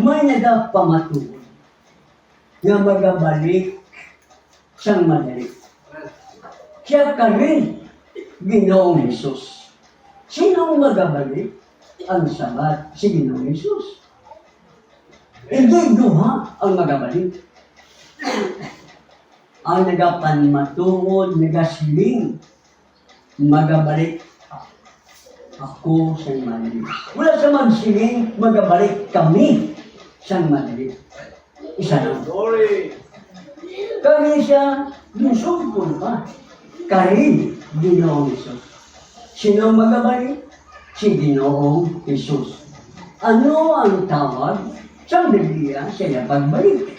may nagapamatuod na magabalik siyang madali. Siya kami, Ginoong Hesus. Sino magabalik? Ang sabat, si Ginoong Hesus. Hindi duha ang magabalik. Ang nagapanmatuod, nagasling, magabalik ako sa madali. Wala sa magsiling, magabalik kami sa madali. Isa lang. Kami siya, lusugpon pa. Kami, Ginoong Hesus. Sino magabalik? Si Ginoong Hesus. Ano ang tawag? Sa Biblia, siya pagbalik.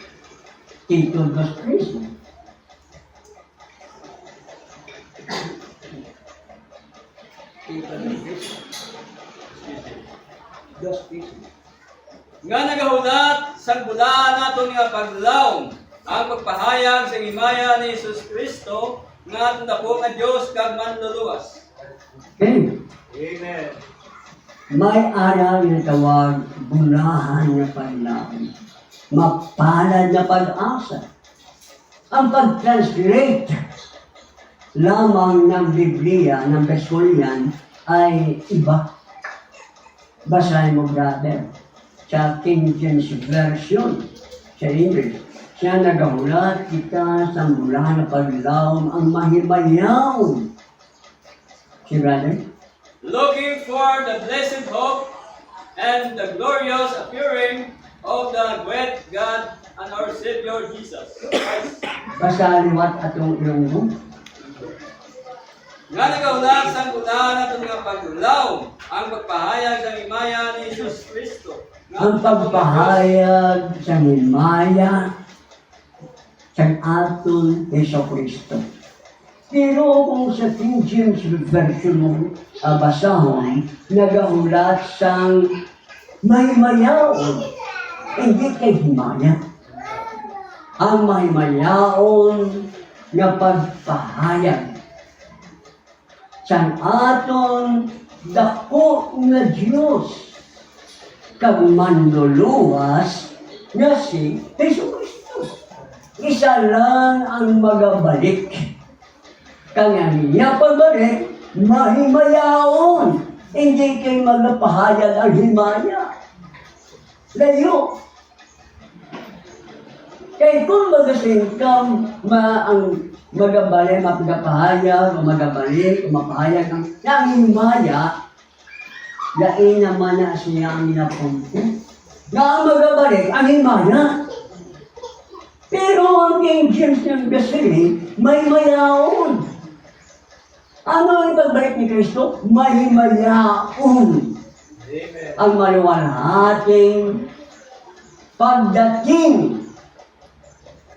Tito 2:13. Nga nagahulat sa bulaan nato nga paglaom ang pagpahayag sa himaya ni Jesus Kristo nga atong dako nga Dios kag manluluwas. Okay. Amen. May aral na tawag, bulahan na paglaom. Mapalad na pag-asa. Ang pag-translate lamang ng Biblia, ng Besolyan, ay iba. Basahin mo, brother, sa King James Version, sa English. Siya nagahulat kita sa bulahan na paglaom ang mahimayaw. Si brother? Looking for the blessed hope and the glorious appearing of the great God and our Savior Jesus Christ. Pasaliwat atong ilong mo. Nga nagahulat sa bulaan nato nga paglaom ang pagpahayag sa himaya ni Jesus Kristo. Ang pagpahayag sa himaya sa aton Heso Kristo. Pero kung sa King James Version mo basahon, nagahulat sang mahimayaon, hindi kay himaya. Ang mahimayaon na pagpahayag sa aton dako nga Diyos kag manluluwas nga si Heso Kristo. Isa lang ang magabalik. Kanya niya pagbalik, mahimayaon. Hindi kayo magpahayag ang himaya. Layo. Kaya kung magasing ka, ang magabalik, mapagpahayag, o magabalik, o mapahayag ang himaya, lain naman na siya ang minapunto. Na ang magabalik, ang himaya. Pero ang King James ng Basiling, may mayaon. Ano ang pagbalik ni Kristo? Mahimayaon. Amen. Ang maluwalhating pagdating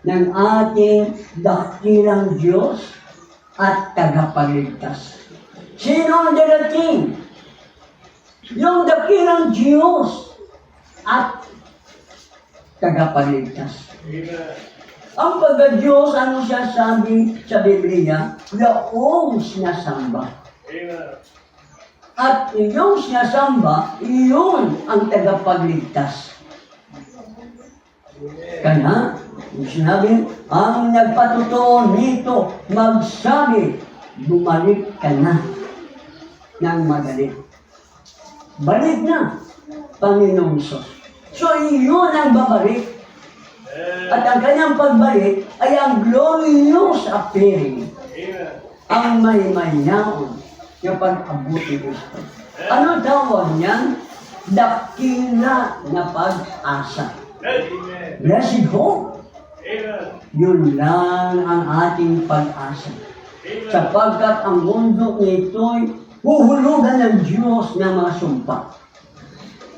ng ating dakilang Diyos at tagapagligtas. Sino ang darating? Yung dakilang Diyos at tagapagligtas. Amen. Ang pagka-Diyos, ano siya sabi sa Biblia? Yaong sinasamba. Amen. At iyong sinasamba, iyon ang tagapagligtas. Kaya, yung sinabi, ang nagpatotoo nito, magsabi, bumalik ka na ng magaling. Balik na, Panginoong Isus. So, iyon ang babalik. At ang kanyang pagbalik ay ang glorious appearing. Amen. Ang mahimayaon yung pag-abot ni Kristo. Ano tawag niyan? Dakila na pag-asa. Amen. Blessed hope. Amen. Yun lang ang ating pag-asa. Sapagkat ang mundo nito'y huhulugan ng Diyos ng mga sumpa.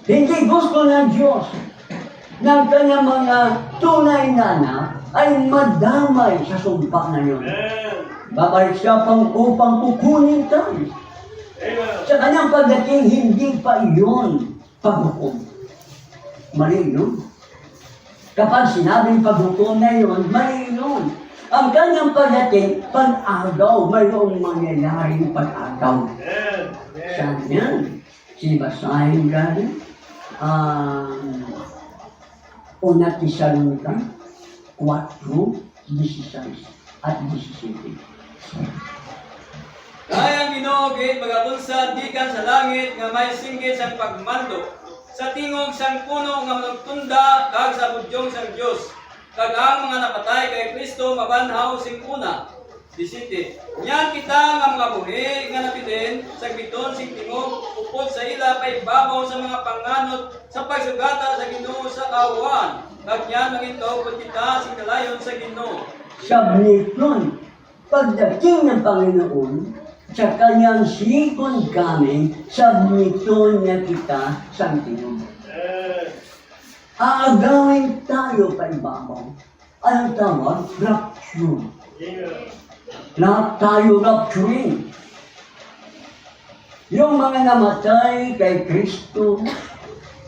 Hindi gusto ng Diyos ng kanyang mga tunay na anak ay madamay sa sumpa na yun. Babalik siya upang kukunin tayo. Sa kanyang pagdating, hindi pa iyon paghukom. Mali yun. Kapag sinabing paghukom na yun, mali yun. Ang kanyang pagdating, pag-agaw, mayroong mangyayaring pag-agaw. Saan yan? Sibasahin gano'n? Una Tesalonica 4:16 at 17. Kaya ang Ginoo gid magabunsad gikan sa langit nga may singgit sang pagmando sa tingog sang puno nga manugtunda kag sa budyong sang Dios kag ang mga napatay kay Kristo mabanhaw sing una. 17. Yan kita nga mga buhi nga napilin sa biton sing tingog upod sa ila pay babaw sa mga panganod sa pagsugata sa Ginoo sa kawan kag yan mangintaw pud kita sing kalayon sa Ginoo. Sabi nun, pagdating ng Panginoon, sa kanyang second coming, submiton niya kita sa tingog. Aagawin tayo pa ibabaw. Anong tawag? Rapture. Lahat tayo rapturing. Yung mga namatay kay Kristo,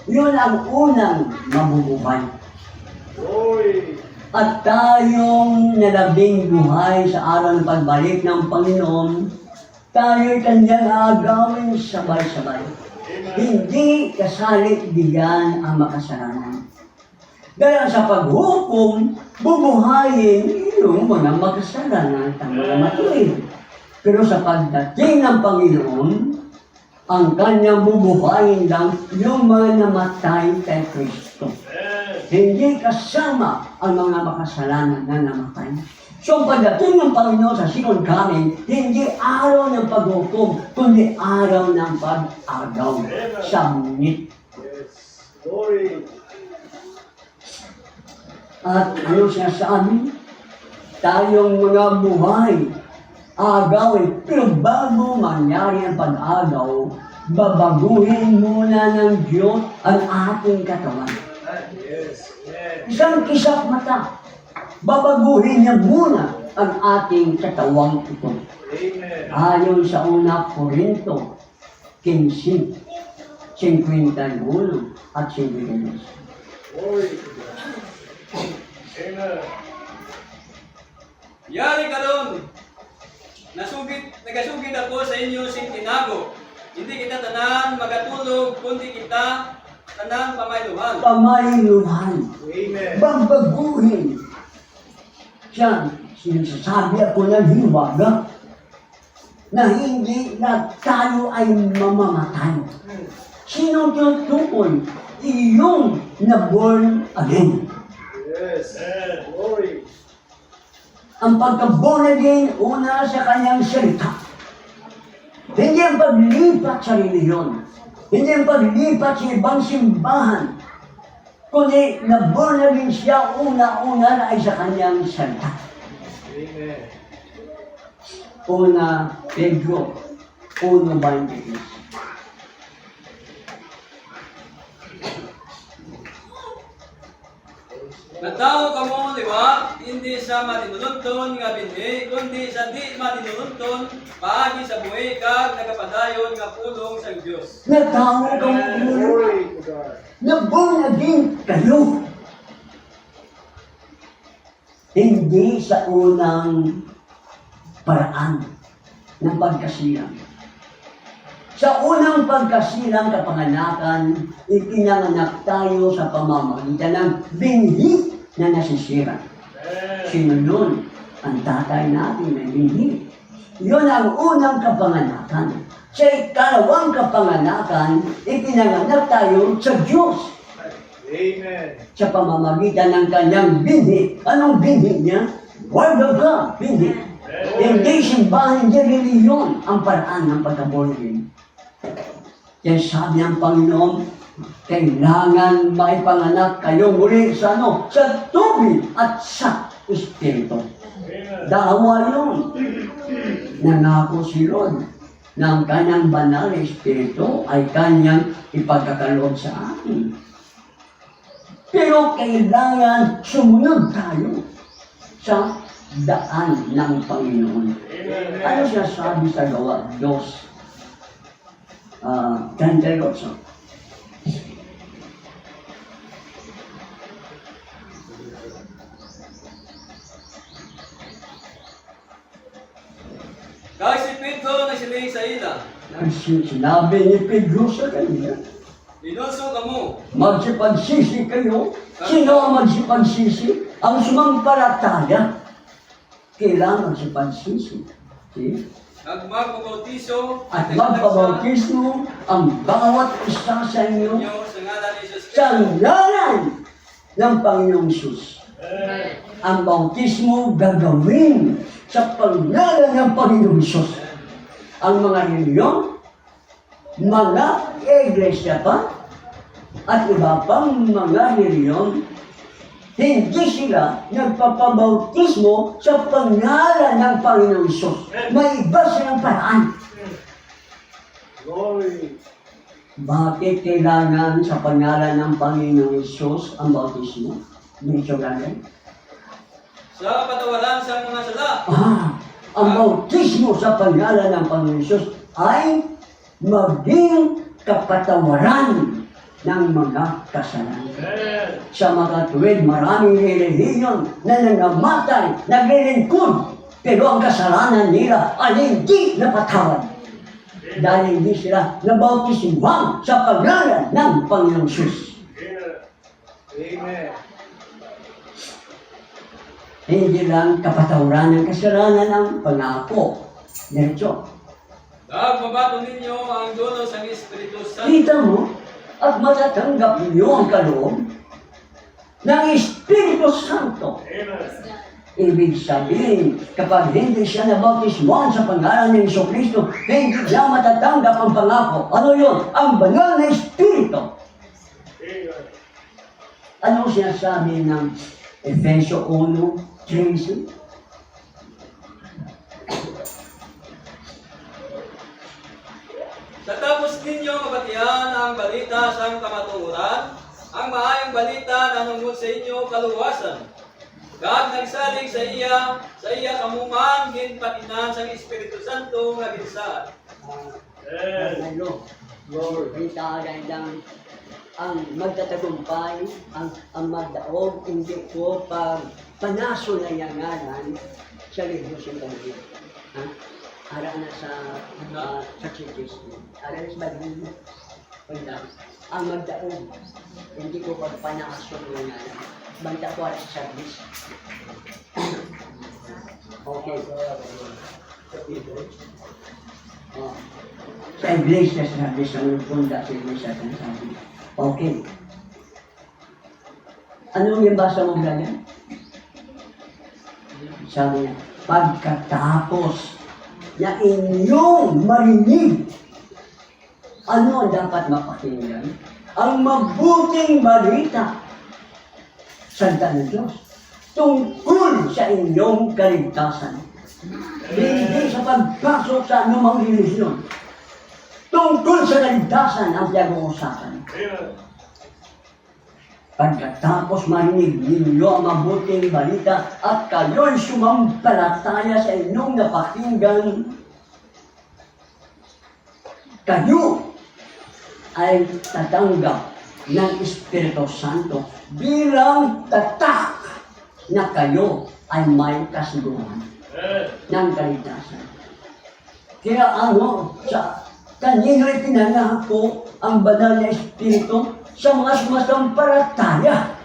yun ang unang mabubuhay. At tayong nalabing buhay sa araw ng pagbalik ng Panginoon, tayo'y kanyang aagawin sabay-sabay. Hindi kasalit diyan ang makasalanan. Dahil sa paghukom, bubuhayin yung mga makasalanan at mga matuwid. Pero sa pagdating ng Panginoon, ang kanyang bubuhayin lang yung mga namatay kay Kristo. Hindi kasama ang mga makasalanan na namatay. So, pagdating ng Panginoon sa second coming, hindi araw ng paghukom, kundi araw ng pag-agaw. Submit. Glory. At ano siya sabi? Tayong mga buhay, agawin. Pero bago mangyari ang pag-agaw, babaguhin muna ng Diyos ang ating katawan. Yes. Yes. Isang kisap mata, babaguhin niya muna ang ating katawang ito. Amen. Ayon sa una Korinto 15, 51 at 52. Glory to God. Amen. Yari karon. Nagasugid ako sa inyo sing tinago. Hindi kita tanan magatulog kundi kita tanan pamayluhan. Pamayluhan, Amen. babaguhin. Siya, sinasabi ako ng hiwaga na hindi na tayo ay mamamatay. Sino tutukoy? Iyong na-born again. Yes. Glory. Ang pagka-born again, una sa kanyang salita. Hindi ang paglipat sa reliyon. Hindi ang paglipat sa ibang simbahan. Kundi na-born again siya, una-una na ay sa kanyang salita. Amen. Una Pedro 1:23. Nagtao kamo liwa, hindi sa matinulunton nga binhi, kundi sa di matinulunton, paagi sa buhi kag nagapadayon nga pulong sa Dios. Nagtao ka mo Glory to God. na-born again kayo. Hindi sa unang paraan ng pagkasilang. Sa unang pagkasilang kapanganakan, ipinanganak tayo sa pamamagitan ng binhi na nasisira. Sino yun? Ang tatay natin na binhi. Yun ang unang kapanganakan. Sa ikalawang kapanganakan, ipinanganak tayo sa Diyos Amen. sa pamamagitan ng kanyang binhi. Anong binhi niya? Word of God, binhi. Hindi simbahan, hindi reliyon ang paraan ng pagka-born again. Kaya sabi ng Panginoon, kailangan maipanganak kayo muli sa ano? Sa tubig at sa Espiritu. Dalawa yun. Nangako si Lord na ang kanyang banal na Espiritu ay kanyang ipagkakaloob sa atin. Pero kailangan sumunod tayo sa daan ng Panginoon. Ano siya sabi sa gawa? 2:38. Kag si Pedro nagsiling sa ila, Sinabi ni Pedro sa kanila, "Linunso kamo, magsipagsisi kayo. Sino ang magsipagsisi? Ang sumampalataya. Kailangan magsipagsisi. See? At magpabautiso At magpabautismo ang bawat isa sa inyo inyo sa ngalan ni Jesus sa Cristo. ngalan ng Panginoong Isus. Ang bautismo gagawin sa pangalan ng Panginoong Isus. Ang mga reliyon, mga iglesia pa, at iba pang mga reliyon, hindi sila nagpapabautismo sa pangalan ng Panginoong Isus. May iba silang paraan. Glory. Bakit kailangan sa pangalan ng Panginoong Isus ang bautismo? Dito galing. Sa patawaran sa mga sala. Ang bautismo sa pangalan ng Panginoong Isus ay maging kapatawaran ng mga kasalanan. Sa mga tuwid, maraming relihiyon na nangamatay, naglilingkod, pero ang kasalanan nila ay hindi napatawad. Dahil hindi sila nabautismuhan sa pangalan ng Panginoong Isus. Amen. Hindi lang kapatawaran ng kasalanan ang pangako. Diretso. At mabato ninyo ang dulos ng Espiritu Santo. Kita mo, at matatanggap niyo ang kaloob ng Espiritu Santo. Ibig sabihin, kapag hindi siya nabautismuhan sa pangalan ng Jesucristo, hindi niya matatanggap ang pangako. Ano yun? Ang banal na Espiritu. Anong sinasabi ng Efesio 1:13? Sa tapos ninyo mabatian ang balita sa kamatuoran, ang maayong balita na nungod sa inyo kaluwasan. Kag nagsalig sa iya kamuman, ginpatinan sa Espiritu Santo nga ginsaad. Ano? Glory. Kita lang ang magtatagumpay, ang magdaog, hindi ko pag panaso na yanganan sa libro sa kanila. Ha? Ara na sa churches. Ara na sa Bible. Ang magdaog, hindi ko pag panaso na yanganan. Banta ko sa service. Okay. Oh. Sa iglesia service, ang punda sa iglesia service. Okay. Anong yung basa mo ganyan? Sabi niya, pagkatapos na inyong marinig, ano ang dapat mapakinggan? Ang mabuting balita, salita ng Diyos, tungkol sa inyong kaligtasan. Hindi sa pagpasok sa anumang relihiyon. Tungkol sa kaligtasan ang pinag-uusapan. Pagkatapos marinig ninyo ang mabuting balita at kayo'y sumampalataya sa inyong napakinggan, kayo ay tatanggap ng Espiritu Santo bilang tatak na kayo ay may kasiguran ng kaligtasan. Kaya sa kanino itinangako ang banal na Espiritu sa mga sumasampalataya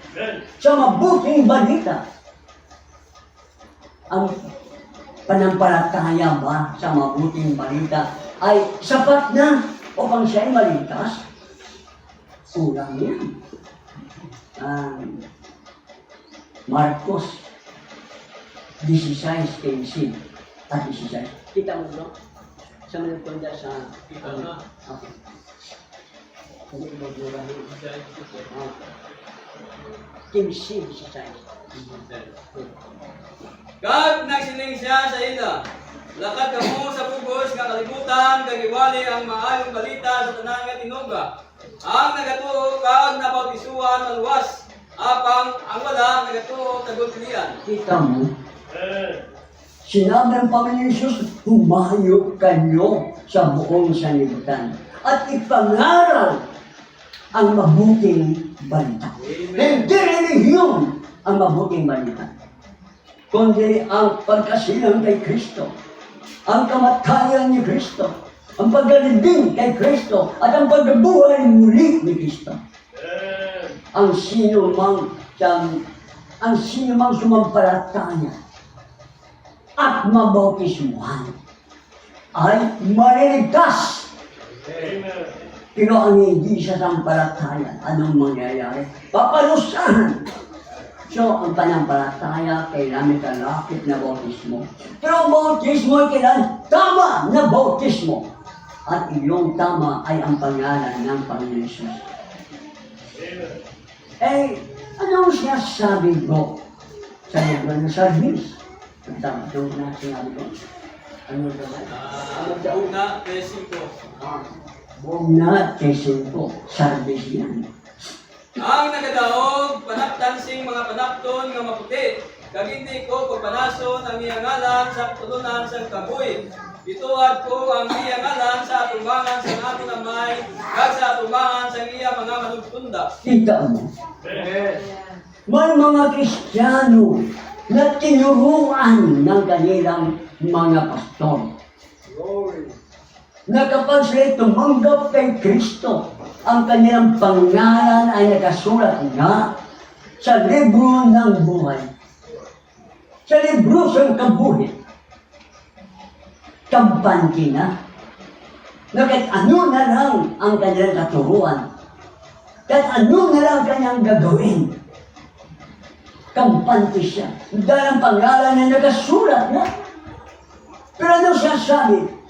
sa mabuting balita. Ang panampalataya ba sa mabuting balita ay sapat na upang siya'y maligtas? Kulang yan. Marcos 16:15 at 16. Kita mo bro? Sa mga punta sa... Okay. Hindi ko magburahin. 15:16. Kag nagsiling siya sa ila, lakad kamo sa pugos nga kalibutan, kag iwali ang maayong balita sa tanan nga tinuga. Ang nagatuo kag nabautisuhan maluwas, apang ang wala nagatuo tagutilian. Kita mo? Sinabi ng Panginoon Jesus, humayo kayo sa buong sanlibutan at ipangaral ang mabuting balita. Hindi relihiyon ang mabuting balita, kundi ang pagkasilang kay Kristo, ang kamatayan ni Kristo, ang paggalibing kay Kristo, at ang pagbuhay muli ni Kristo. ang sino mang sumampalataya at mabautismuhan ay mariligtas. Amen. Pero ang hindi sa sampalataya, anong mangyayari? Paparusahan. So, ang panampalataya, kailangan kalapit na bautismo. Pero ang bautismo ay kailangan tama na bautismo. At iyong tama ay ang pangalan ng Panginoon Jesus. Eh, anong sinasabi ko sa libro ng service? Ang tama itong sinasabi ko. Ano daw? Ano daw? Una, 3:5. Buong na kesin ko, service yan. Ang nagadaog, panaptansing mga panapton nga maputi, kag hindi ko pagpanason ang iyang ngalan sa tulunan sa kabuhi. Ituad ko ang iyang ngalan sa atubangan sa ating amay, kag sa atubangan sa iya mga manugtunda. Kita mo, Amen. may mga Kristiyano na tinuruan ng kanilang mga pastor Glory. na kapag sila'y tumanggap kay Kristo, ang kanilang pangalan ay nakasulat na sa libro ng buhay. Sa libro ng kabuhi. Kampante na. Na kahit ano na lang ang kanilang katuruan. Kahit ano na lang ang kanyang gagawin. Kampante siya. Dahil ang pangalan ay nakasulat na. Pero ano siya sabi?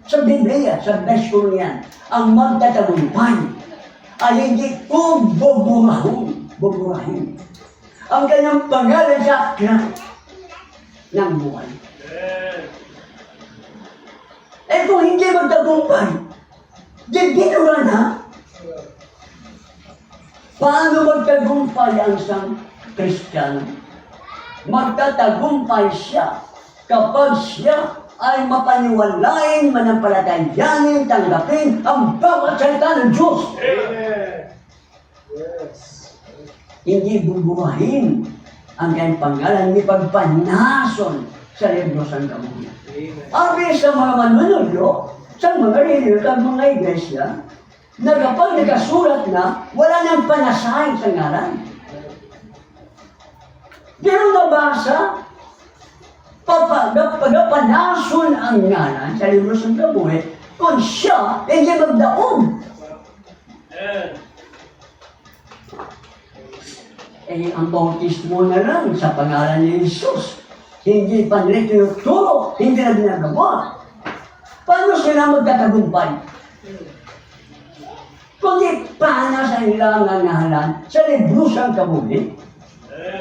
Sa Biblia, sa version niyan, ang magtatagumpay ay hindi ko buburahin. Ang kanyang pangalan sa aklat ng buhay. Eh kung hindi magtagumpay, di binura na. Paano magtagumpay ang isang Kristiyano? Magtatagumpay siya kapag siya ay mapaniwalain, manampalatayanin, tanggapin ang bawat salita ng Diyos. Amen. Yes. Hindi bubuhahin ang kanyang pangalan ni pagpanason sa libro ng kabuhi. Amen. Abi sa mga manunulyo, sa mga reliyon at mga iglesia, na kapag nakasulat na, wala nang panasahin sa ngalan. Pero nabasa, pagpanason ang ngalan sa libro ng kabuhi, kung siya hindi magdaon. Eh, ang bautismo na lang sa pangalan ni Jesus. Hindi pa nila tinuturo, hindi na ginagawa. Paano sila magtatagumpay? Kundi paano sa ilang nangahalan sa libro ng kabuhi,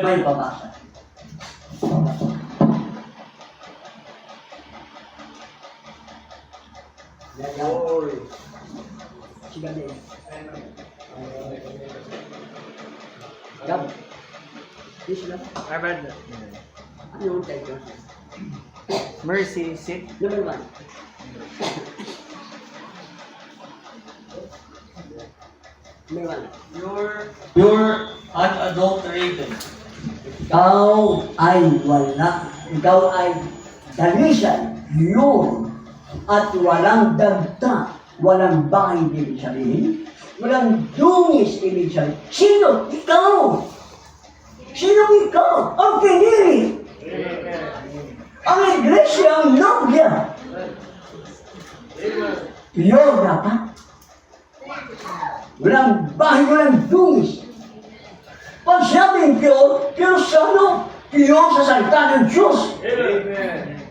may pabasa. Glory. Sige din. Gab. Di sila. Ano yung title? Mercy seat. Number 1. Number 1. You're unadulterated. Ikaw ay wala. Ikaw ay dalisan. Yun. At walang dagta. Walang bahay, ibig sabihin. Walang dungis, ibig sabihin. Sino? Ikaw! Sino ikaw? Ang pinili! Ang iglesia, ang nobya. Pure dapat. Walang bahay, walang dungis. Pag sabing pure, pure sa ano? Pure sa salita ng Diyos. Amen.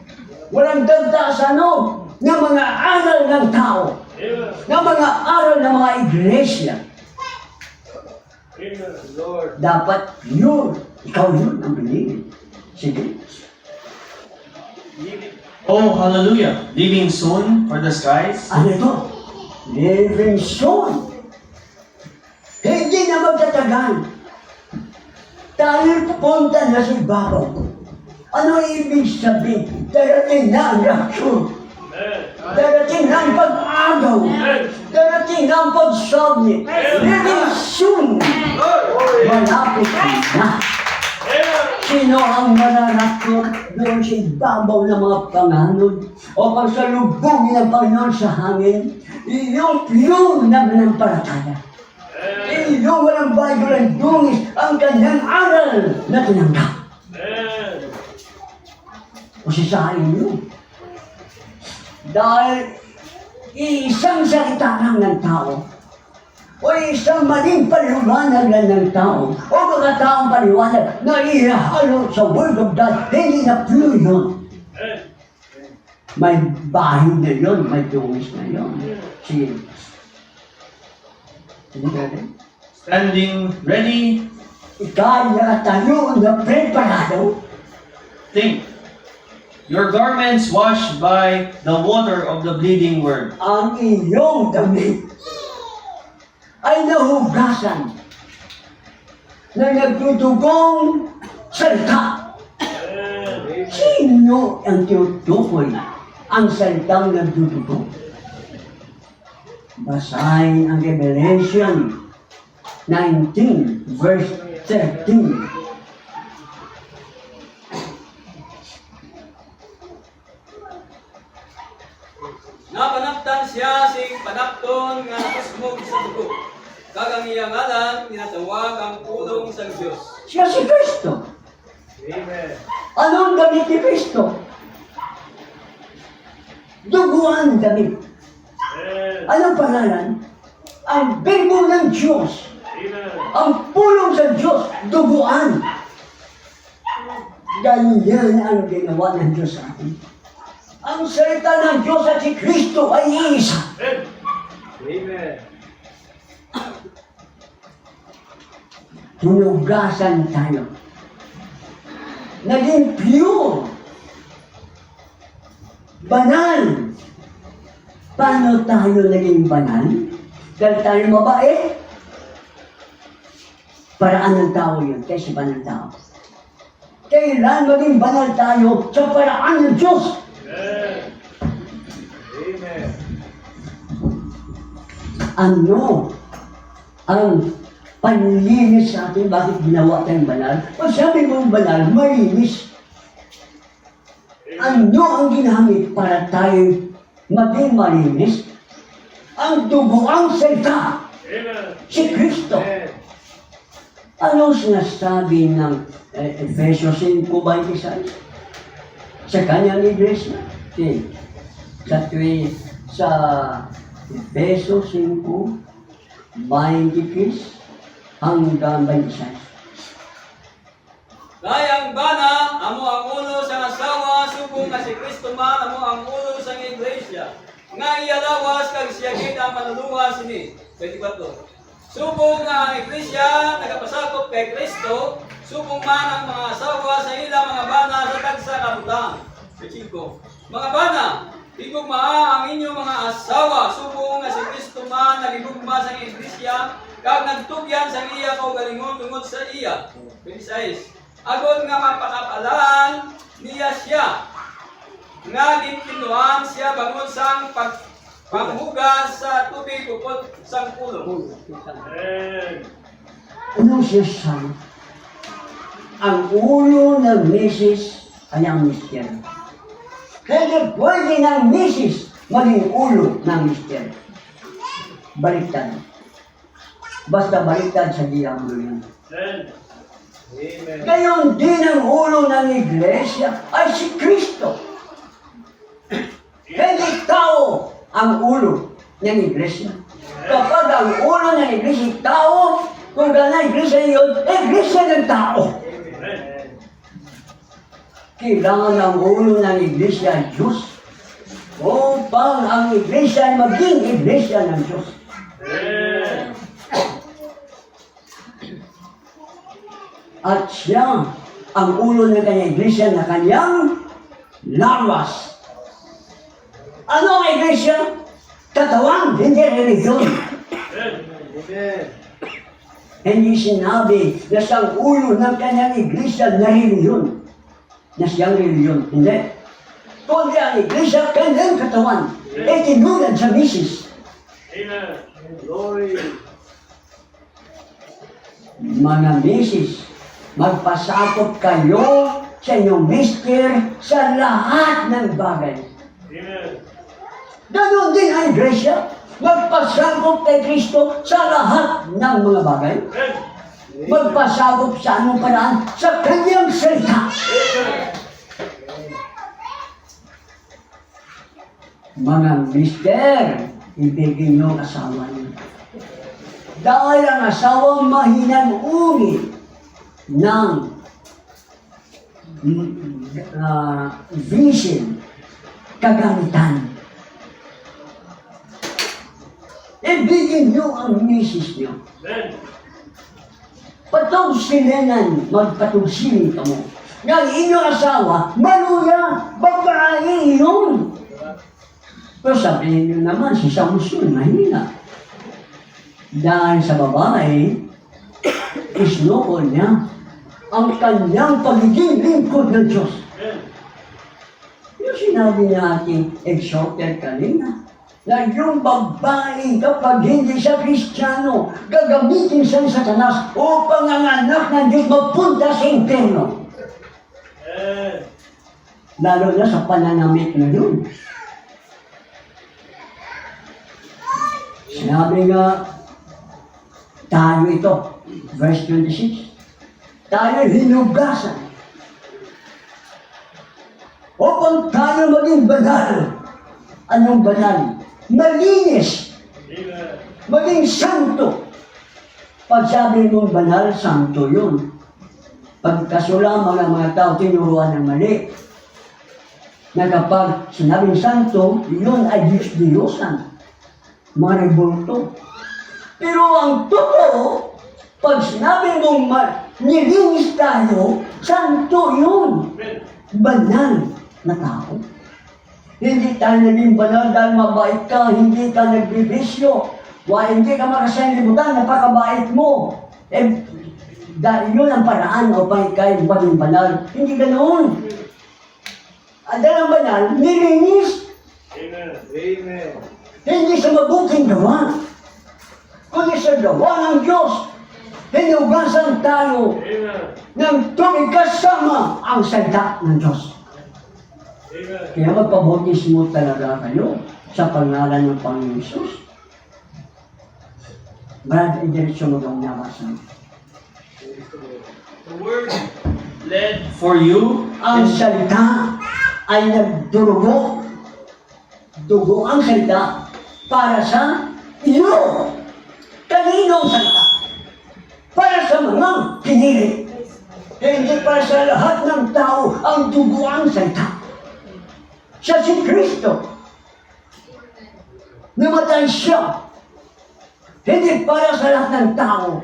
Walang dagda sa ano? Ng mga aral ng tao. Ng mga aral ng mga iglesia. Lord. Dapat pure. Ikaw yun ang pinili. Sige. Oh, hallelujah. Leaving soon for the skies. Ano ito? Living soon. Hindi na magtatagal. Tayo pupunta na sa ibabaw. Ano ibig sabihin? Darating na ang rapture. Darating na ang pag-agaw. Darating na ang pag-submit. Living soon. Malapit na. Sino ang mananakot doon sa ibabaw ng mga panganod o pagsalubungin ng Panginoon sa hangin? Yung pure na manampalataya. Iyo walang Bible ang dungis ang kanyang aral na tinanggap. O sisahin niyo. Dahil isang salita lang ng tao o isang maling paliwanag lang ng tao o mga taong paliwanag na ihalo sa Word of God, hindi na pure yun. May bahid na yun, may dungis na yun. Sige. Sige natin. Standing ready, Ikay nakatayo na preparado. think. Your garments washed by the water of the bleeding word. Ang iyong damit ay nahugasan na nagdudugong salita. Sino ang tinutukoy ang salitang nagdudugo? Basahin ang Revelation 19 verse 13. Napanaptan siya sing panapton nga nakasmog sa dugo. Kag ang iyang ngalan ginatawag ang pulong sa Diyos. Siya si Kristo. Amen. Anong damit ni Kristo? Duguan damit. Anong pangalan? Ang Birbo ng Diyos. Ang pulong sa Diyos, duguan. Ganyan ang ginawa ng Diyos sa atin. Ang salita ng Diyos at si Kristo ay iisa. Amen. Tunugasan tayo. Naging pure. Banal. Paano tayo naging banal? Dahil tayo mabait. Paraan ng tao yun, kasi banal tao. Kailan maging banal tayo sa paraan ng Diyos? Amen. Ano ang panlinis sa atin? Bakit ginawa tayong banal? Pag sabi mong banal, malinis. Ano ang ginamit para tayo maging malinis? Ang dugo, ang salita. Si Kristo. Amen. Ano sinasabi ng Efesios 5:26? Sa kanyang iglesia? Sa Efesios 5:26 hanggang 26. Layang bana, amo ang ulo sa asawa, subong nga si Kristo man, amo ang ulo sa iglesia. Nga iyalawas kag siya gid ang manuluwas ni. 24. Subong nga ang iglesia nagapasakop kay Kristo, subong man ang mga asawa sa ilang mga bana sa tagsa kabutang. 25. Mga bana, higugmaa ang inyong mga asawa, subong nga si Kristo man nagigugma sa iglesia, kag nagtugyan sa iya kaugalingon tungod sa iya. 26. Agod nga mapakapalan niya siya, nga gintinuan siya bangon sang panghugas sa tubig upod sang pulong. Ano siya sabi? Ang ulo ng misis ay ang mister. Kaya pwede ng misis maging ulo ng mister. Baliktad. Basta baliktad sa diablo yan. Amen. Gayon din ang ulo ng iglesia ay si Kristo. Hindi tao ang ulo ng iglesia. Kapag ang ulo ng iglesia tao, kung gano'n iglesia yun, iglesia ng tao. Kailangan ang ulo ng iglesia ay Diyos upang ang iglesia ay maging iglesia ng Diyos. At siya ang ulo ng kanyang iglesia na kanyang lawas. Ano ang iglesia? Katawan, hindi religion. Amen. Hindi sinabi na siyang ulo ng kanyang iglesia na religion. Na siyang religion. Hindi. Kundi ang iglesia, kanyang katawan. Tinulad sa misis. Glory. Mga misis, magpasakop kayo sa inyong mister sa lahat ng bagay. Ganon din ang iglesia. Magpasakop kay Kristo sa lahat ng mga bagay. Magpasakop sa anong paraan sa kanyang salita. Mga mister, ibigin niyo ang asawa niyo. Dahil ang asawang mahinang uri ng vision, kagamitan. Ibigin niyo ang misis niyo. Patugsilingan, magpatugsilin ka mo. Ng inyong asawa, maluya, babae yun. Pero sabihin niyo naman, si Samson, mahina. Dahil sa babae, isloko niya ang kanyang pagiging lingkod ng Diyos. Yung sinabi niya ating exhorter kanina, na yung babae kapag hindi siya Kristiyano, gagamitin siya sa Satanas upang ang anak ng Diyos mapunta sa impyerno. Lalo na sa pananamit na yun. Sinabi nga, tayo ito, verse 26, tayo hinugasan upang tayo maging banal. Anong banal? Malinis. Maging santo. Pag sabi mong banal, santo yun. Pagkasulaman ng mga tao, tinuruan ng mali. Na kapag sinabing santo, yun ay Diyos-Diyosan. Mga rebulto. Pero ang totoo, pag sinabi mong nilinis tayo, santo yun. Banal na tao. Hindi tayo naging banal dahil mabait ka, hindi ka nagbibisyo. Hindi ka makasalibutan, napakabait mo. Dahil yun ang paraan upang ikay maging banal. Hindi ganoon. Dahil ang banal, nilinis. Amen. Hindi sa mabuting gawa, kundi sa gawa ng Diyos. Hinugasan tayo ng tubig kasama ang salita ng Diyos. Kaya magpabautismo talaga kayo sa pangalan ng Panginoon Jesus. Brad, idiretso mo daw nabasan. The word led for you. Ang salita ay nagdurugo. Dugo ang salita para sa iyo. Kaninong salita? Para sa mga pinili. Hindi para sa lahat ng tao ang dugo ang salita. Siya si Kristo. Namatay siya. Hindi para sa lahat ng tao.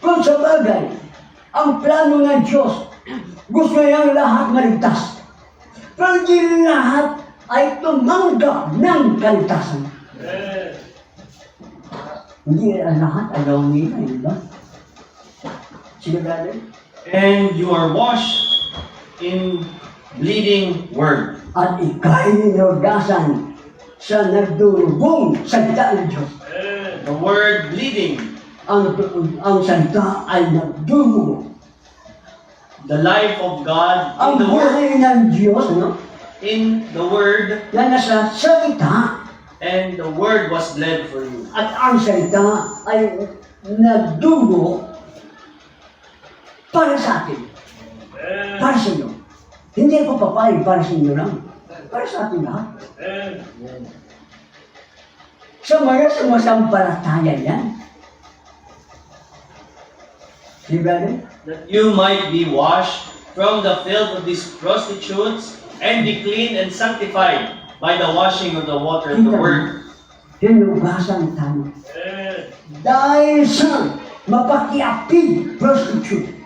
Kung sa bagay, ang plano ng Diyos, gusto niyang lahat maligtas. Pero hindi lahat ay tumanggap ng kaligtasan. Hindi lahat ayaw nila, di ba? Sige, brother. And you are washed in bleeding word. At ikay ninugasan sa nagdurugong salita ng Diyos. The word bleeding. Ang salita ay nagdurugo. The life of God in Ang the word. buhay ng Diyos, no? In the word. Na nasa salita. And the word was bled for you. At ang salita ay nagdurugo para sa atin. Para sa inyo. Hindi ako papayag para sa inyo lang. Para sa atin lahat. Sa mga sumasampalataya yan. See, brother? That you might be washed from the filth of these prostitutes and be clean and sanctified by the washing of the water of the word. Hinugasan tayo. Dahil sa mapakiapid prostitute.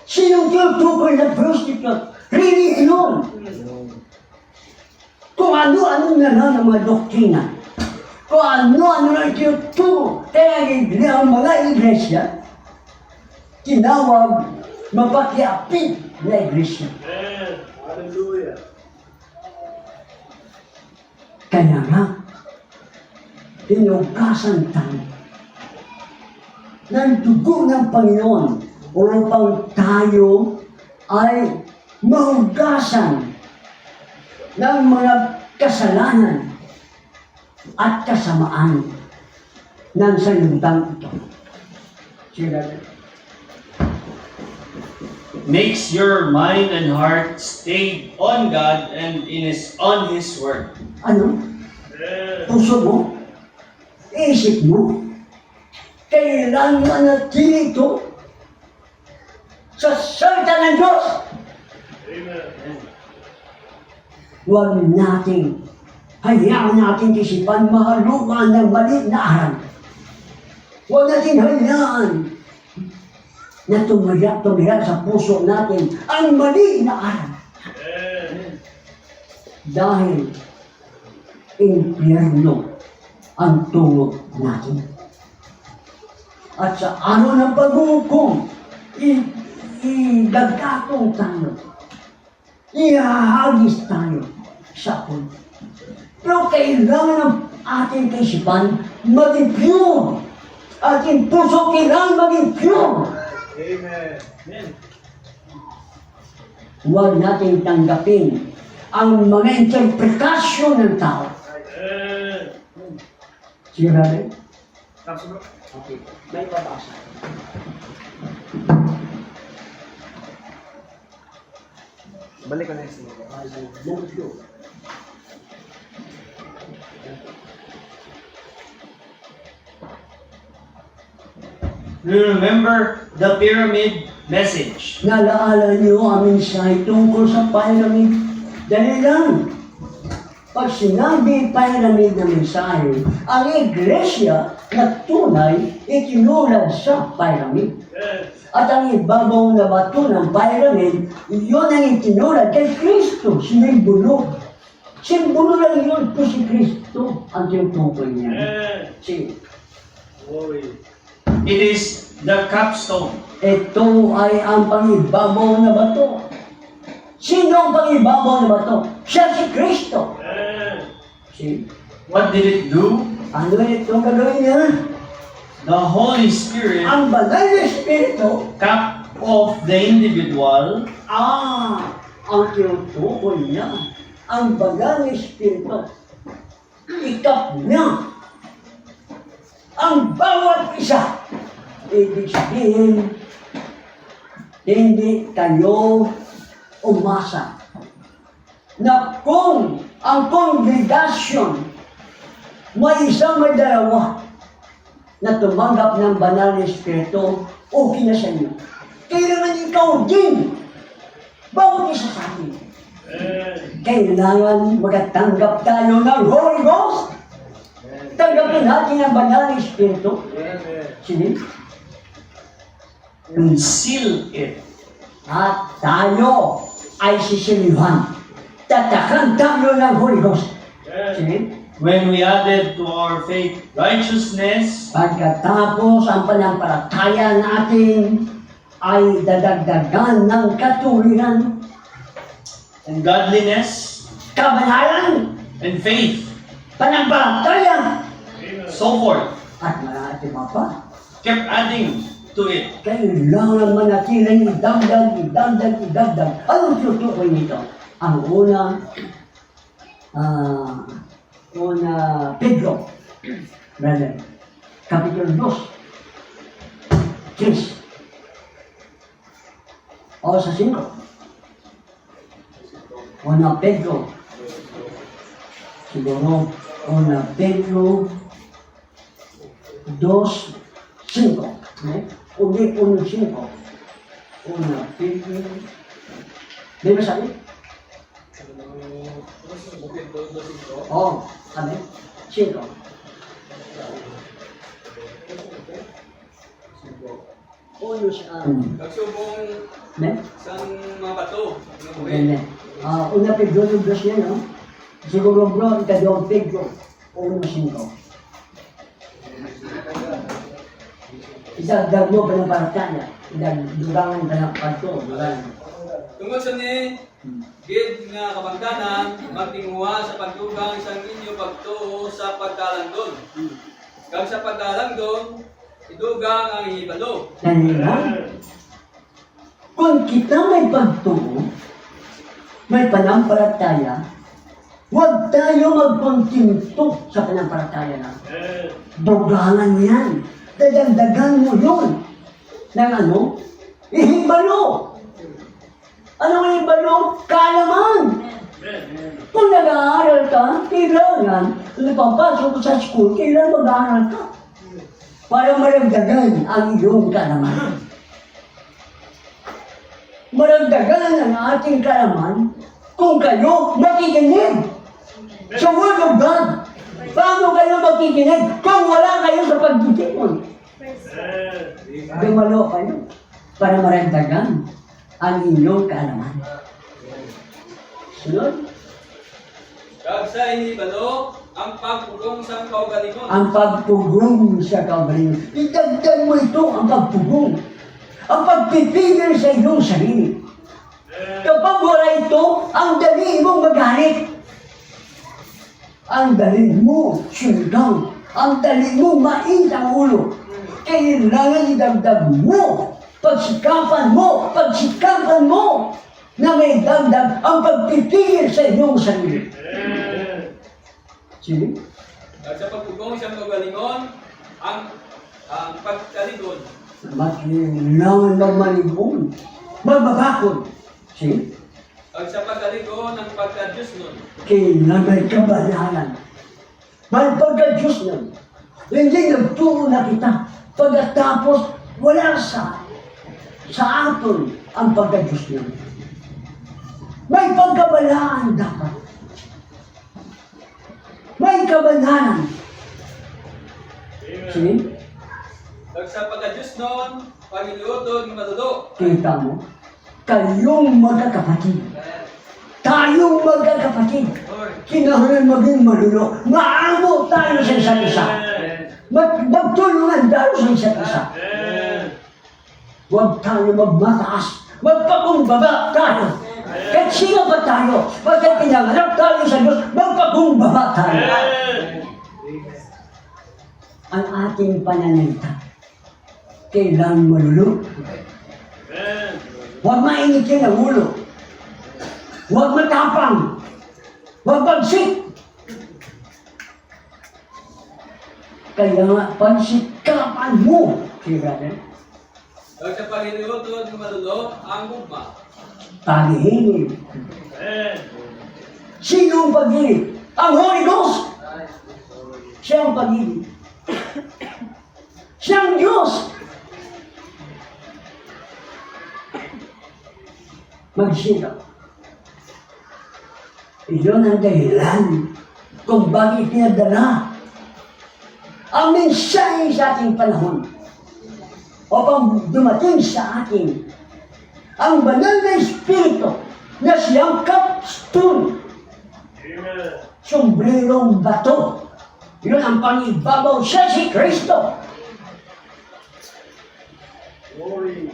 Sinong tinutukoy na prostitute? Religion. Kung ano-ano na lang ang mga doktrina. Kung ano-ano na tinuturo. Kaya ang mga iglesia, tinawag mapakiapid na iglesia. Hallelujah. Kaya nga, hinugasan tayo ng dugo ng Panginoon upang tayo ay mahugasan ng mga kasalanan at kasamaan ng sanlibutan ito. Sila Makes your mind and heart stayed on God and on His Word. ano? Puso mo, isip mo, kailangan manatili ito sa salita ng Diyos. Amen. Huwag nating hayaan natin isipan mahaluan ng maliit na aral. Huwag natin hayaan na tumiyak sa puso natin ang maliit na aral. Dahil impyerno ang tungo natin. At sa araw ng pag-uukom, idagkatong tayo. Ihahagis tayo sa pool. Pero kailangan ng ating kaisipan maging pure. Ating puso kailangan maging pure. Amen. Huwag natin tanggapin ang mga interpretasyon ng tao. Sira rin? Okay. May babasa. Balik ko na yung Remember the pyramid message. Nalaala niyo ang mensahe tungkol sa pyramid. Dali lang. Pag sinabi pyramid na mensahe, ang iglesia na tunay itinulad sa pyramid. At ang ibabaw na bato ng pyramid, yun ang itinulad kay Kristo, simbolo. Simbolo lang yun po si Kristo ang tinutukoy niya. Si Glory. It is the capstone. ito ay ang pangibabaw na bato. Sino ang pangibabaw na bato? Siya si Kristo. Si, What did it do? ano itong gagawin niya? The Holy Spirit Ang banal na Espiritu, cut off the individual ang tinutukoy niya, ang banal na Espiritu, ikap niya ang bawat isa. Ibig sabihin, hindi kayo umasa na kung ang kongregasyon may isang may dalawa na tumanggap ng banal na Espiritu, okay na sa inyo. Kailangan ikaw din, bawat isa sa atin. Kailangan magatanggap tayo ng Holy Ghost. Tanggapin natin ang banal na Espiritu. Sige. and seal it. At tayo ay sisilihan. Tatakan tayo ng Holy Ghost. Sige. When we added to our faith righteousness, Pagkatapos ang panampalataya natin ay dadagdagan ng katuwiran, and godliness, kabanalan, and faith, panampalataya, so forth, at marami pa. kept adding to it. Kailangan manatiling idagdag. Anong tutukoy nito? Ang una Pedro, brother, Kapitulo 2, 3, o sa 5. Una Pedro, siguro, una Pedro 2, 5. Uli, 1, 5. Una Pedro, di ba sabi? Oh, sabi? 5. Uno siya. Nagsubong Ne? isang mga bato. Ganda. Una Pedro yung dos niya, no? Siguro bro, ikadawang Pedro. 1:5. Idagdag mo pa ng paratanya. Idagdugangan ka ng panto. Tungkol sa ni gid nga kabangdanan, magtinguha sa pagdugang isang inyo pagtuo sa pagkalangdon. Kag sa pagkalangdon, idugang ang hibalo. Kanina, kung kita may pagtuo, may panampalataya, Huwag tayo magkontinto sa panampalataya natin. Amen. Dugangan yan. Dadagdagan mo yun. Ng ano? Ihibalo. Ano ang ihibalo? Kaalaman. Amen. Kung nag-aaral ka, kailangan, kung napapasok ka sa school, kailangan mag-aaral ka. Para maragdagan ang iyong kaalaman. Maragdagan ang ating kaalaman kung kayo makikinig sa Word of God. Paano kayo makikinig kung wala kayo sa pagtitipon? Amen. Dumalo kayo para maragdagan ang inyong kaalaman. Sunod, Kag sa inibalo, ang pagpugong sa kaugalingon. ang pagpugong sa kaugalingon. Idagdag mo ito, ang pagpugong. Ang pagpipigil sa iyong sarili. Kapag wala ito, ang dali mong magalit. Ang dali mo sinigang. Ang dali mo mainit ang ulo. Kailangan idagdag mo. Pagsikapan mo na may dagdag ang pagpipigil sa iyong sarili. Amen. Sige. Kag sa pagpugong sa kaugalingon, ang pagkaligod. Kailangan magmalibon. Magbabakod. Sige. Kag sa pagkaligon, ang pagka-Diyos nun. Kailangan may kabanalan. May pagka-Diyos nun. Hindi nagturo na kita. Pagkatapos, wala sa aton ang pagka-Diyos nun. May pagkabalaan dapat. May kabanalan. Sige. Kag sa pagka-Diyos nun, pag-iliutod ng madudo. Kita mo? Kayong magkakapatid. Tayong magkakapatid. Kinahanglan maging malulo. Maamo tayo sa isa't isa. Magtulungan tayo sa isa't isa. Amen. Huwag tayo magmataas. Magpakumbaba tayo. Kahit sino pa tayo. Basta pinangarap tayo sa Diyos, magpakumbaba tayo. Amen. Ang ating pananalita, kailangan malulo. Amen. Huwag mainitin ang ulo. Huwag matapang. Huwag pagsik. Kaya nga, pagsikapan mo. Sige, brother. Kag sa pag-iliutod ng madudo, ang gugma. Pag-ihingin. Amen. Sino ang pag-ibig? Ang Holy Ghost! Siya ang pag-ibig. Siya ang Diyos! Magsikap. Iyon ang dahilan kung bakit pinadala ang mensahe sa ating panahon upang dumating sa atin ang banal na Espiritu na siyang kapstone, Amen. sombrerong bato. Yun ang pangibabaw siya si Kristo. Glory.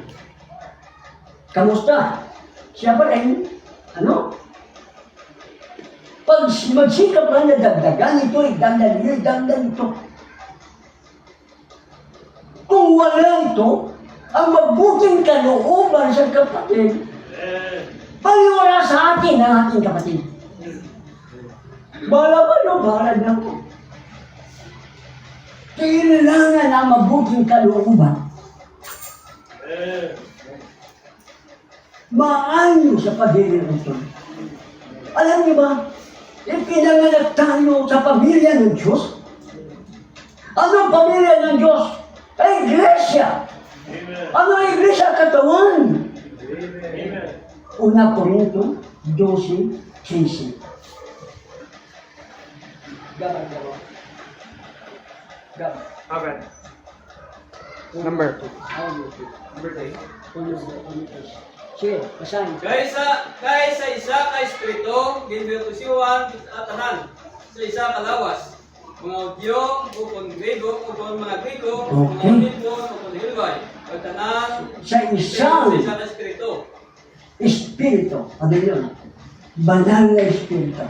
Kamusta? Siya pa rin, ano? Pag magsikap lang na dagdagan ito, idagdag ito. Kung wala ito, ang mabuting kalooban sa kapatid, Amen. paliwala sa atin ang ating kapatid. Balad na po. Kailangan ang mabuting kalooban. Amen. Maayos sa pagdirigisyon. Alam niyo ba, ipinanganak tayo sa pamilya ng Diyos. Ano ang pamilya ng Diyos? Ay, iglesia. Amen. Ano ang iglesia? Katawan. Amen. Una Corinto 12:15. Gaban. Amen. Number 2. Sige, basahin. Kaysa isa ka espiritu, ginbirtusiwan at tanan sa isa kalawas. Mga Udyo, upon Grego, upon mga Grego, mga Okay. Udipon, upon Hilway. Pagtanan, Sa isang isa ka espiritu. Espiritu. Ano yun? Banal na Espiritu.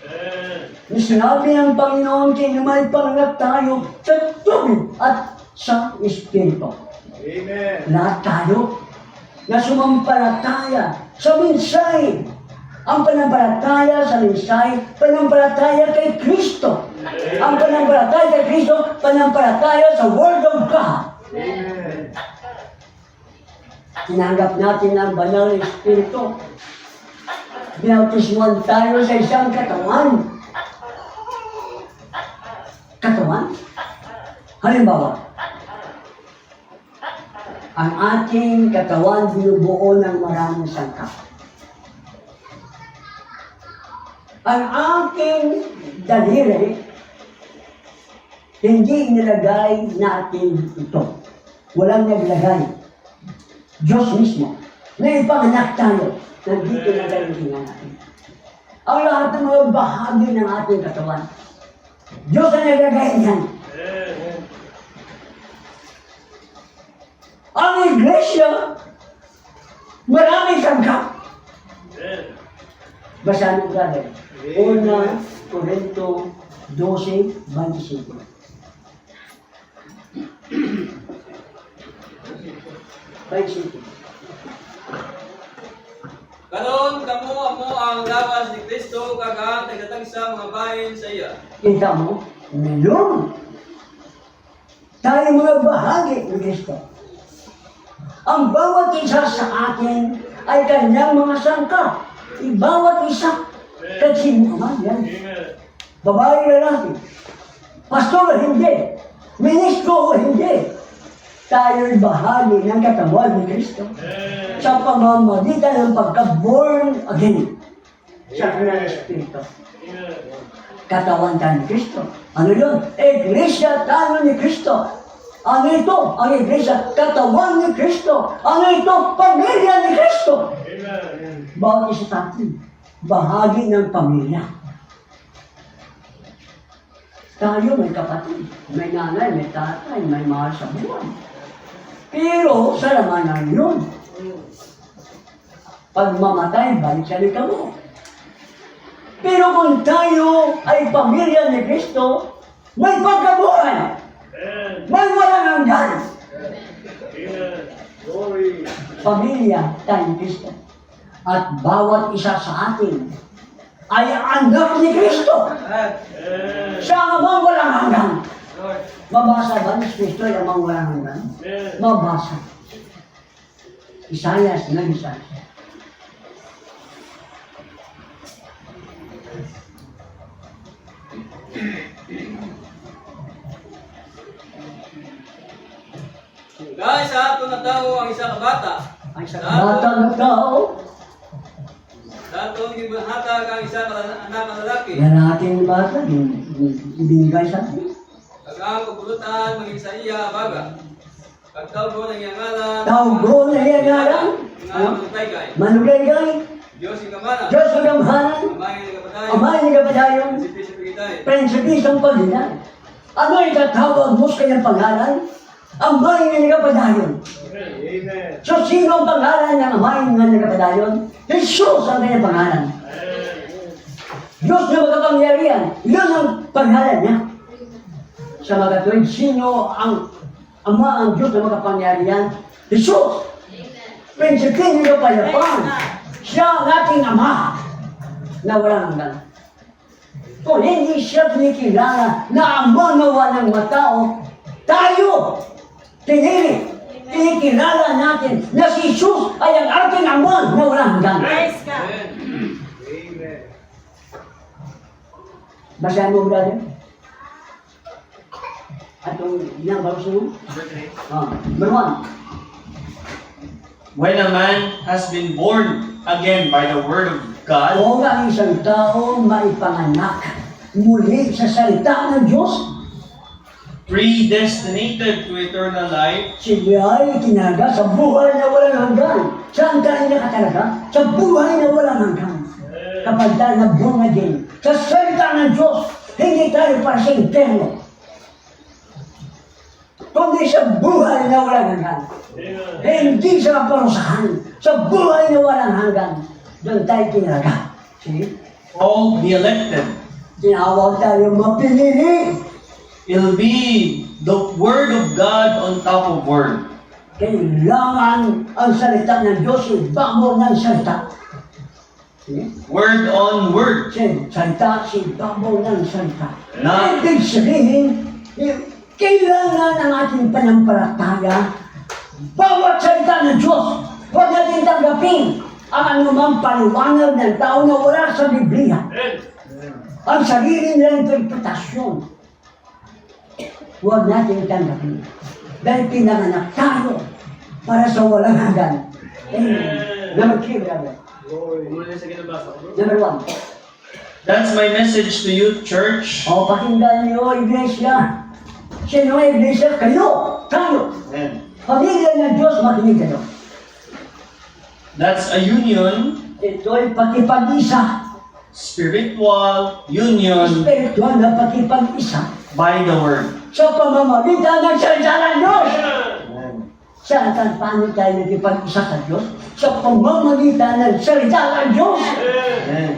Amen. Sinabi ng Panginoon, kinamay panganak tayo sa tubig at sa Espiritu. Amen. Lahat tayo na sumampalataya sa mensahe Ang panampalataya sa mensahe, panampalataya kay Kristo. Ang panampalataya kay Kristo, panampalataya sa Word of God. Amen. Tinanggap natin ang banal na Espiritu. Binautismuhan tayo sa isang katawan. Katawan? Halimbawa, ang ating katawan binubuo ng maraming sangkap. Ang aking daliri, hindi nilagay natin ito. Walang naglagay. Diyos mismo. Na ipanganak tayo. Nandito na tayo tingnan natin. Ang lahat ng mga bahagi ng ating katawan. Diyos ang naglagay niyan. Amen. Ang iglesia, maraming sangkap. Amen. Basahin ko tayo. Una, Corinto 12:25. Karon kamo amo ang lawas ni Kristo kag ang tagatagsa mga bahin sa iya. Kita mo? Ngayon, tayo mga bahagi ng Kristo. Ang bawat isa sa atin ay kanyang mga sangkap. Bawat isa. Kahit sino ka man yan. Amen. Babae lalaki. Pastor hindi. Ministro hindi. Tayo'y bahagi ng katawan ni Kristo. Amen. Sa pamamagitan ng pagka-born again. Sa kanyang Espiritu. Amen. Katawan tayo ni Kristo. Ano yun? Iglesia tayo ni Kristo. Ano ito? Ang Iglesia, katawan ni Kristo. Ano ito? Pamilya ni Kristo. Amen. Bawat isa sa atin, bahagi ng pamilya. Tayo may kapatid, may nanay, may tatay, may mahal sa buwan. Pero sa laman ng yun, pag mamatay, balik sa lika mo. Pero kung tayo ay pamilya ni Kristo, may pagkabuhay, Amen. may walang hanggan. Amen. Glory. Pamilya tayo ni Kristo. At bawat isa sa atin ay anak ni Kristo. Amen. Siya ang amang walang hanggan. Mabasa ba ni Kristo ay amang walang hanggan? Amen. Mabasa. Isayas na Isayas. Guys, sa ato na tao ang isa ka bata. Ay sa bata ng tao, Sa ato gibuhatag ang isa ka anak na lalaki. yan ang ating bata, binigay sa atin. Kag ang kabulutan maging sa iya baga. Kag tawgo ng iyang ngalan. Tawgo na yan ngalan. Nga manutaygay. Manugay-gay, Diyos ang kamana. Diyos ang gamhanan, Amay nga kapatay. Amay ni Kapadayon, Sipi-sipi kitay. prinsipis ang paghinan. Ano itatawag mo sa kanyang pangalan? Amay ni Kapadayon. Amen. So, sino ang pangalan ng Amay ni Kapadayon? Jesus ang kanyang pangalan. Amen. Diyos na magkapangyarihan, yun ang pangalan niya. Sa mga tuwid, sino ang Ama ang Diyos na magkapangyarihan? Jesus! Prinsipe ni Kapayapaan. Siya ang ating Ama na walang hanggan. Kung hindi siya kinikilala na Ama na walang matao, tayo, tinili, kinikilala natin na si Jesus ay ang ating Ama na walang hanggan. Amen. Amen. Basahin mo, brother. Atong ilang verse mo? Number 1. When a man has been born again by the word of God, O ang isang tao maipanganak muli sa salita ng Diyos, predestinated to eternal life, siya ay tinaga sa buhay na walang hanggan. Saan tayo nakatalaga? Sa buhay na walang hanggan. Kapag tayo na-born again, sa salita ng Diyos, hindi tayo para sa impyerno, kundi sa buhay na walang hanggan. Amen. Hindi sa kaparusahan, sa buhay na walang hanggan. Doon tayo tinaga. See? all the elected. Tinawag tayo mapilili. It'll be the word of God on top of word. Kailangan ang salita ng Diyos, iba mo ng salita. Word on word. Salita, babaw ng salita. Na- Ibig sabihin, kailangan ang ating panampalataya, bawat salita ng Diyos, huwag natin tanggapin ang anumang paliwanag ng tao na wala sa Biblia. Ang sarili nilang interpretasyon, huwag natin tanggapin. Dahil pinanganak tayo para sa walang hanggan. Amen. Number 3, brother. Number 1. That's my message to you, church. O, pakinggan niyo, Iglesia. Sino ang Iglesia? Kayo! Tayo! Amen. Pamilya ng Diyos, makinig kayo. That's a union, Ito'y pakipag-isa. spiritual union Spiritual na pakipag-isa. by the word. Sa pamamagitan ng salita ng Diyos. Amen. Saan paano tayo nakipag-isa sa Diyos? Sa pamamagitan ng salita ng Diyos. Amen.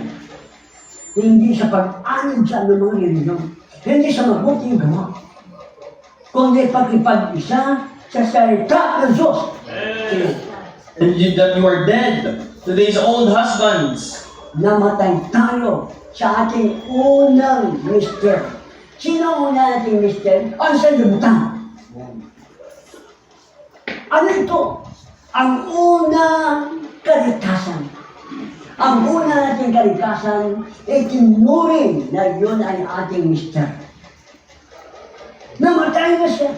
Hindi sa pag-anod sa anumang reliyon. Hindi sa mabuting gawa. Kundi pakipag-isa sa salita ng Diyos. And that you are dead to these old husbands. Namatay tayo sa ating unang mister. Sino ang una nating mister? Ang sanlibutan. Ano ito? Ang unang kalikasan. Ang una nating kalikasan ay tinuring na yun ay ating mister. Namatay na siya.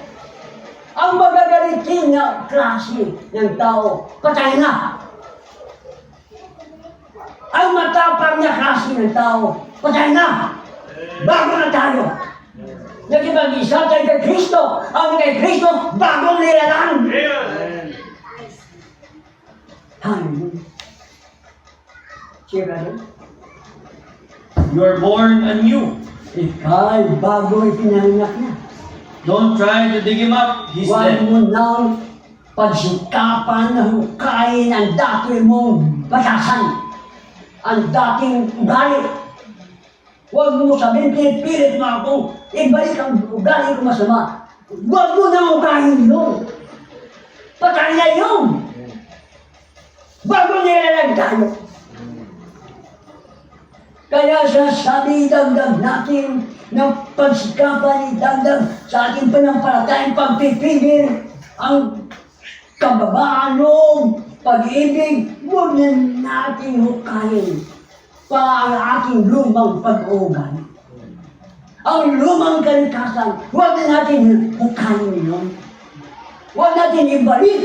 Ang magagalitin na klase ng tao, patay na. Ang matapang na klase ng tao, patay na. Bago na tayo. Nakipag-isa tayo kay Kristo. Ang kay Kristo, bagong nilalang. Hallelujah. Siya rin. You are born anew. Ika'y bago ipinanganak na. Don't try to dig him up. He's Huwag dead. mo nang pagsikapan na hukayin ang dati mong batasan. Ang dating ugali. Huwag mo sabihin, pinipilit mo ako, ibalik ang ugali ko masama. Huwag mo nang ugahin yun. Patay na yun. Bago nilalag tayo. Kaya sabi, dagdag natin ng pagsikapan, dagdag sa ating panampalatayang pagpipigil ang kababaan loob, pag-ibig, huwag na natin hukayin pa ang ating lumang pag-uugali. Ang lumang kalikasan, huwag na natin hukayin yun. Huwag natin ibalik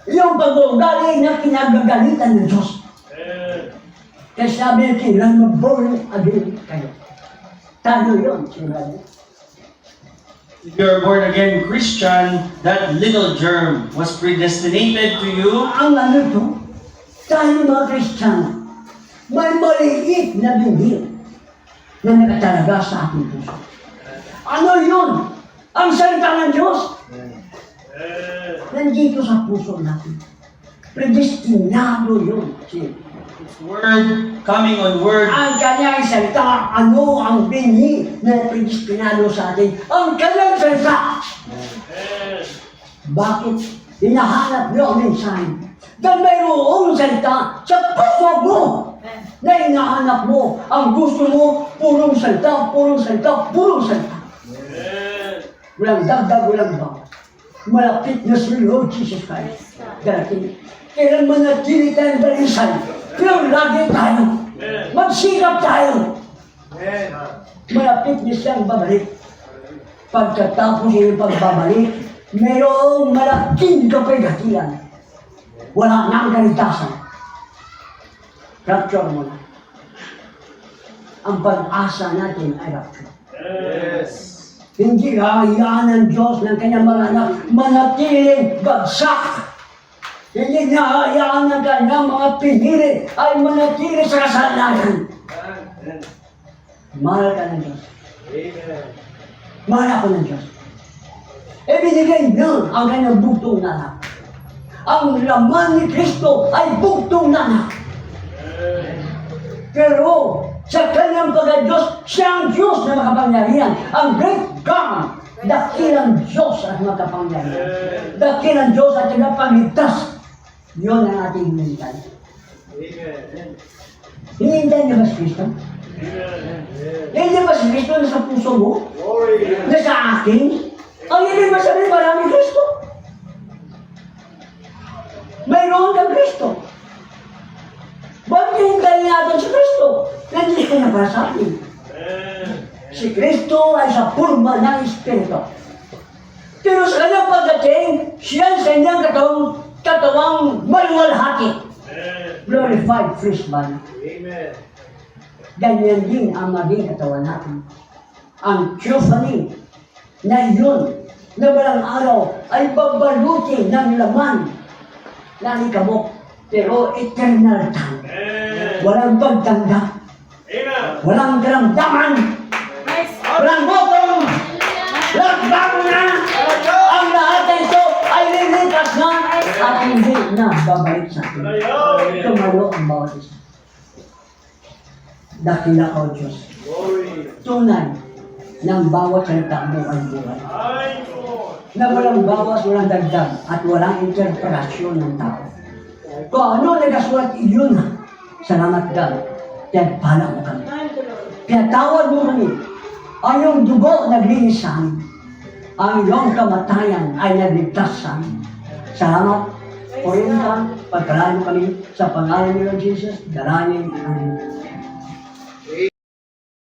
yung pag-uugali na kinagagalitan ng Diyos. Kaya sabi niya, kailangan mag-born again kayo. Tayo yun, sinabi. If you're a born again Christian, that little germ was predestinated to you. Ang ano to, tayo mga Kristiyano, may maliit na binhi na nakatalaga sa ating puso. Ano yun? Ang salita ng Diyos. Nandito sa puso natin. Predestinado yun. It's word coming on word. Ang kanyang salita, ano ang binhi na predestinado sa atin? Ang kanyang salita. Bakit? Hinahanap niyo ang mensahe. Dahil mayroong salita sa puso mo na hinahanap mo. Ang gusto mo, purong salita, purong salita, purong salita. Walang dagdag, walang bawas. Malapit na si Lord Jesus Christ. Darating. Kailan manatili tayong balisan. Pero lagi tayo. Magsikap tayo. Malapit na siyang babalik. Pagkatapos yung pagbabalik, mayroong malaking kapigatian. Wala nang kaligtasan. Rapture mo na. Ang pag-asa natin ay rapture. Hindi hahayaan ng Diyos ng kanyang mga anak manatiling bagsak. Hindi hahayaan ng kanyang mga pinili ay manatili sa kasalanan. Mahal ka ng Diyos. Mahal ako ng Diyos. Ibinigay niya ang kanyang bugtong na anak. Ang laman ni Kristo ay bugtong na anak. Pero sa kanyang pagka-Diyos, siya ang Diyos na makapangyarihan. Ang great God, dakilang Diyos at makapangyarihan. Dakilang Diyos at tagapagligtas. Yun ang ating mental. Amen. Hinihintay niya ba si Kristo? Amen. Hindi ba si Kristo na sa puso mo? Glory. Na sa akin? Ang ibig ba sabihin, marami Kristo? Mayroon kang Kristo. Ba't hihintayin natin si Kristo? Nandiyan ka na para sa atin. Amen. Si Kristo ay sa purma ng Espiritu. Pero sa kanyang pagdating, siya sa kanyang katawang maluwalhati. Amen. Glorified flesh body. Amen. Ganyan din ang maging katawan natin. Ang theophany na iyon na walang araw ay babalutin ng laman na ikabok. Pero eternal time. Amen. Walang pagtanda. Amen. Walang karamdaman. Walang botong. Lakbang na. Ang lahat na ito ay lilipas na at hindi na babalik sa atin. Tumalo ang bawat isa. Dakila ka, O Diyos. Glory. Tunay ng bawat salita mo ay buhay. Ay, Lord. Na walang bawas, walang dagdag, at walang interpretasyon ng tao. Kung ano nagkasulat, iyon na. Salamat God. Kaya pala mo kami. Kaya tawad mo kami. Ang iyong dugo naglinis sa amin. Ang iyong kamatayan ay nagligtas sa amin. Salamat. Purihan, pagkalain mo kami sa pangalan ni Lord Jesus. Dalangin. Amen.